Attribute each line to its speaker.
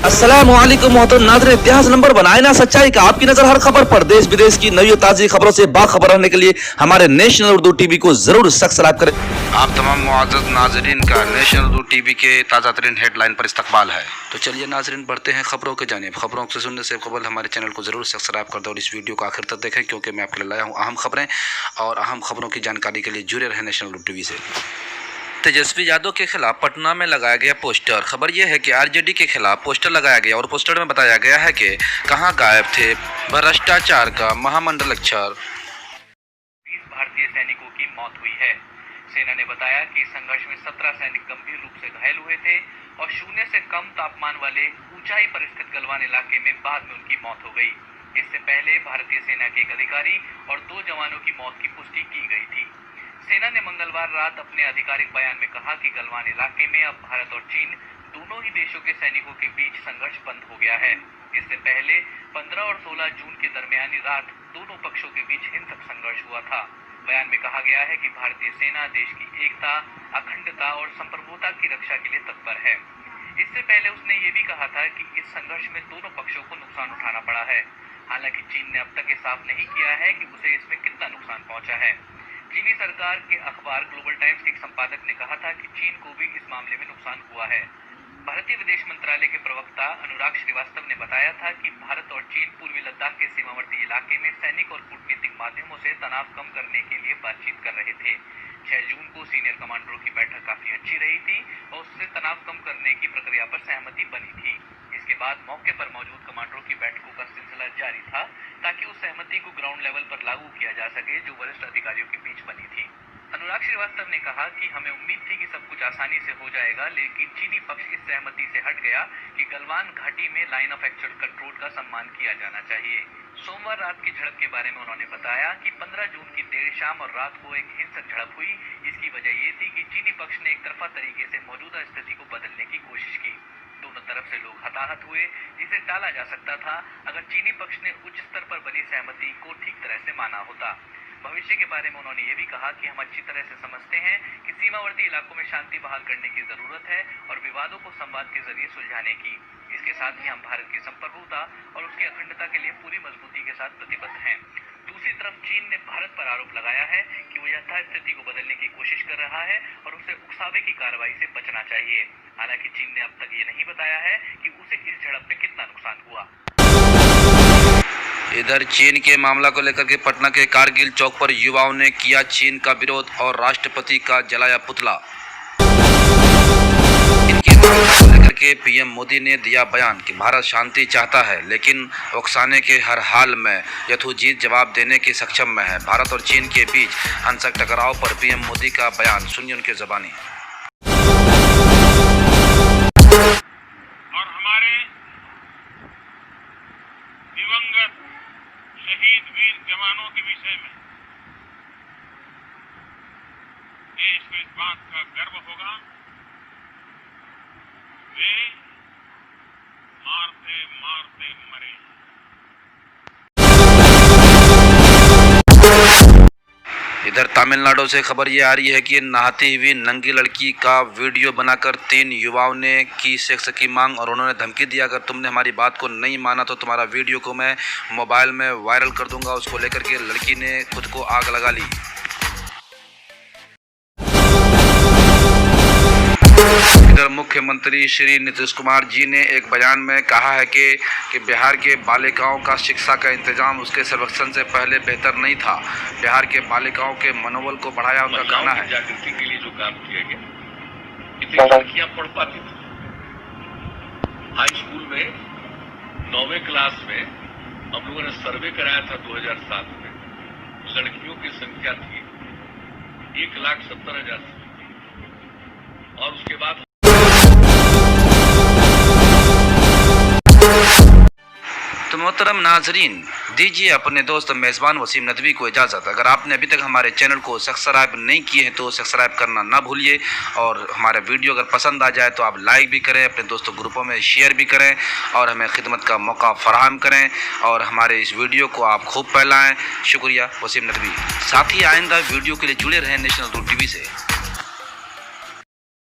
Speaker 1: अस्सलामुअलैकुम मोहतरम नाज़रीन, इतिहास नंबर बनाए ना सच्चाई का। आपकी नजर हर खबर पर देश विदेश की नई और ताज़ी खबरों से बाखबर रहने के लिए हमारे नेशनल उर्दू टीवी को जरूर सब्सक्राइब करें। आप तमाम मुआज़्ज़ज़ नाज़रीन का नेशनल उर्दू टीवी के ताज़ा तरीन हेडलाइन पर इस्तकबाल है। तो चलिए नाज़रीन बढ़ते हैं खबरों के जानिब। खबरों से सुनने से कबल हमारे चैनल को जरूर सब्सक्राइब कर दें और इस वीडियो को आखिर तक देखें, क्योंकि मैं आपके लिए लाया हूँ अहम खबरें, और अहम खबरों की जानकारी के लिए जुड़े रहे नेशनल उर्दू टीवी से। तेजस्वी यादव के खिलाफ पटना में लगाया गया पोस्टर। खबर यह है कि आरजेडी के खिलाफ पोस्टर लगाया गया और पोस्टर में बताया गया है कि कहां गायब थे भ्रष्टाचार का महामंडल अक्षर।
Speaker 2: 20 भारतीय सैनिकों की मौत हुई है। सेना ने बताया कि इस संघर्ष में 17 सैनिक गंभीर रूप से घायल हुए थे और शून्य से कम तापमान वाले ऊंचाई पर स्थित गलवान इलाके में बाद में उनकी मौत हो गई। इससे पहले भारतीय सेना के एक अधिकारी और 2 जवानों की मौत की पुष्टि की गई थी। सेना ने मंगलवार रात अपने आधिकारिक बयान में कहा कि गलवान इलाके में अब भारत और चीन दोनों ही देशों के सैनिकों के बीच संघर्ष बंद हो गया है। इससे पहले 15 और 16 जून के दरमियानी रात दोनों पक्षों के बीच हिंसक संघर्ष हुआ था। बयान में कहा गया है कि भारतीय सेना देश की एकता, अखंडता और संप्रभुता की रक्षा के लिए तत्पर है। इससे पहले उसने ये भी कहा था कि इस संघर्ष में दोनों पक्षों को नुकसान उठाना पड़ा है। हालांकि चीन ने अब तक ये साफ नहीं किया है कि उसे इसमें कितना नुकसान पहुंचा है। चीनी सरकार के अखबार ग्लोबल टाइम्स के एक संपादक ने कहा था कि चीन को भी इस मामले में नुकसान हुआ है। भारतीय विदेश मंत्रालय के प्रवक्ता अनुराग श्रीवास्तव ने बताया था कि भारत और चीन पूर्वी लद्दाख के सीमावर्ती इलाके में सैनिक और कूटनीतिक माध्यमों से तनाव कम करने के लिए बातचीत कर रहे थे। 6 जून को सीनियर कमांडरों की बैठक काफी अच्छी रही थी और उससे तनाव कम करने की प्रक्रिया पर सहमति बनी थी। इसके बाद मौके पर मौजूद कमांडरों की बैठकों का सिलसिला जारी था ताकि उस सहमति को ग्राउंड लेवल पर लागू किया जा सके जो वरिष्ठ अधिकारियों के बीच बनी थी। अनुराग श्रीवास्तव ने कहा कि हमें उम्मीद थी कि सब कुछ आसानी से हो जाएगा, लेकिन चीनी पक्ष इस सहमति से हट गया कि गलवान घाटी में लाइन ऑफ एक्चुअल कंट्रोल का सम्मान किया जाना चाहिए। सोमवार रात की झड़प के बारे में उन्होंने बताया कि 15 जून की देर शाम और रात को एक हिंसक झड़प हुई। इसकी वजह ये थी कि चीनी पक्ष ने एक तरफा तरीके से मौजूदा स्थिति को बदलने की कोशिश की। दोनों तरफ से लोग हताहत हुए, जिसे टाला जा सकता था अगर चीनी पक्ष ने उच्च स्तर पर बनी सहमति को ठीक तरह से माना होता। भविष्य के बारे में उन्होंने ये भी कहा कि हम अच्छी तरह से समझते हैं कि सीमावर्ती इलाकों में शांति बहाल करने की जरूरत है और विवादों को संवाद के जरिए सुलझाने की। इसके साथ ही हम भारत की संप्रभुता और उसकी अखंडता के लिए पूरी मजबूती के साथ प्रतिबद्ध हैं। दूसरी तरफ चीन ने भारत पर आरोप लगाया है कि वो यथास्थिति को बदलने की कोशिश कर रहा है और उसे उकसावे की कार्रवाई से बचना चाहिए। हालांकि चीन ने अब तक ये नहीं बताया है कि उसे इस झड़प में कितना नुकसान हुआ।
Speaker 1: इधर चीन के मामला को लेकर के पटना के कारगिल चौक पर युवाओं ने किया चीन का विरोध और राष्ट्रपति का जलाया पुतला। इनके मामला को लेकर के पीएम मोदी ने दिया बयान कि भारत शांति चाहता है, लेकिन उकसाने के हर हाल में यथोचित जवाब देने के सक्षम में है। भारत और चीन के बीच हिंसक टकराव पर पीएम मोदी का बयान, सुनिए उनके ज़बानी।
Speaker 3: और हमारे दिवंगत शहीद वीर जवानों के विषय में देश को इस बात का गर्व होगा, वे मारते मारते मरे।
Speaker 1: इधर तमिलनाडु से खबर ये आ रही है कि नहाती हुई नंगी लड़की का वीडियो बनाकर 3 युवाओं ने की सेक्स की मांग और उन्होंने धमकी दिया, अगर तुमने हमारी बात को नहीं माना तो तुम्हारा वीडियो को मैं मोबाइल में वायरल कर दूंगा। उसको लेकर के लड़की ने खुद को आग लगा ली। इधर मुख्यमंत्री श्री नीतीश कुमार जी ने एक बयान में कहा है कि बिहार के बालिकाओं का शिक्षा का इंतजाम उसके सर्वेक्षण से पहले बेहतर नहीं था। बिहार के बालिकाओं के मनोबल को बढ़ाया, उनका कहना है।
Speaker 4: जागृति के लिए जो काम किया गया, कितनी लड़कियां पढ़ पाती थी। हाई स्कूल में 9वीं क्लास में हम लोगों ने सर्वे कराया था 2007 में, लड़कियों की संख्या थी 1,70,000 और उसके बाद
Speaker 1: तो मोहतरम नाजरीन, दीजिए अपने दोस्त मेज़बान वसीम नदवी को इजाज़त। अगर आपने अभी तक हमारे चैनल को सब्सक्राइब नहीं किए हैं तो सब्सक्राइब करना ना भूलिए, और हमारा वीडियो अगर पसंद आ जाए तो आप लाइक भी करें, अपने दोस्तों ग्रुपों में शेयर भी करें और हमें खिदमत का मौका फराहम करें, और हमारे इस वीडियो को आप खूब फैलाएँ। शुक्रिया वसीम नदवी। साथ ही आइंदा वीडियो के लिए जुड़े रहें नेशनल उर्दू टीवी से।